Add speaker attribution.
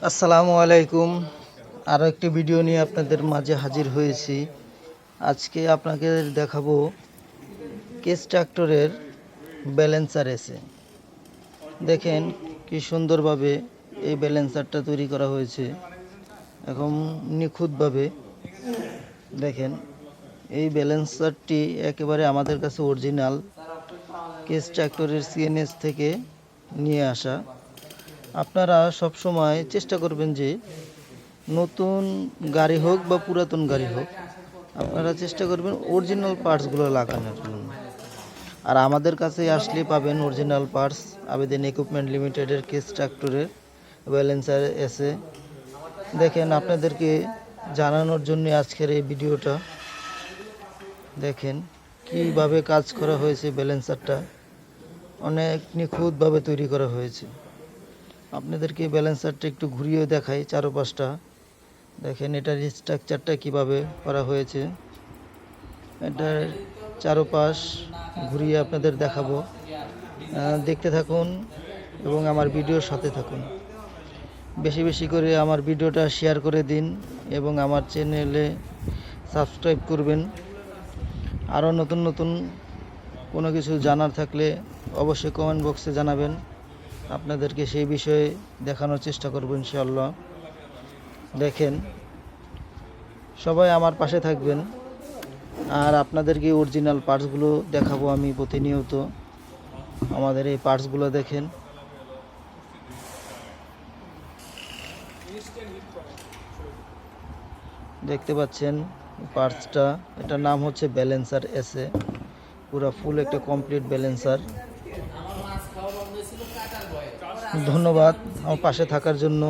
Speaker 1: আসসালামু আলাইকুম। আরও একটি ভিডিও নিয়ে আপনাদের মাঝে হাজির হয়েছি। আজকে আপনাকে দেখাবো কেস ট্রাক্টরের ব্যালেন্সার এসে। দেখেন কি সুন্দরভাবে এই ব্যালেন্সারটা তৈরি করা হয়েছে, এখন নিখুঁতভাবে। দেখেন এই ব্যালেন্সারটি একেবারে আমাদের কাছে অরিজিনাল কেস ট্রাক্টরের সিএনএস থেকে নিয়ে আসা। আপনারা সব সময় চেষ্টা করবেন যে নতুন গাড়ি হোক বা পুরাতন গাড়ি হোক, আপনারা চেষ্টা করবেন অরিজিনাল পার্টসগুলো লাগানোর জন্য। আর আমাদের কাছে আসলে পাবেন অরিজিনাল পার্টস। আবেদন ইকুইপমেন্ট লিমিটেডের কেস ট্রাক্টরের ব্যালেন্সার এসে। দেখেন আপনাদেরকে জানানোর জন্য আজকের এই ভিডিওটা। দেখেন কিভাবে কাজ করা হয়েছে, ব্যালেন্সারটা অনেক নিখুঁতভাবে তৈরি করা হয়েছে। আপনাদেরকে ব্যালেন্সারটা একটু ঘুরিয়ে দেখাই চারপাশটা। দেখেন এটার স্ট্রাকচারটা কিভাবে করা হয়েছে, এটার চারপাশ ঘুরিয়ে আপনাদের দেখাবো। দেখতে থাকুন এবং আমার ভিডিওর সাথে থাকুন। বেশি বেশি করে আমার ভিডিওটা শেয়ার করে দিন এবং আমার চ্যানেলে সাবস্ক্রাইব করবেন। আরও নতুন নতুন কোনো কিছু জানার থাকলে অবশ্যই কমেন্ট বক্সে জানাবেন। আপনাদেরকে সেই বিষয়ে দেখানোর চেষ্টা করব ইনশাআল্লাহ। দেখেন সবাই আমার পাশে থাকবেন, আর আপনাদেরকে অরিজিনাল পার্টসগুলো দেখাবো আমি প্রতিনিয়ত। আমাদের এই পার্টসগুলো দেখেন, দেখতে পাচ্ছেন পার্টসটা। এটার নাম হচ্ছে ব্যালেন্সার এসে, পুরো ফুল একটা কমপ্লিট ব্যালেন্সার। ধন্যবাদ আমার পাশে থাকার জন্য।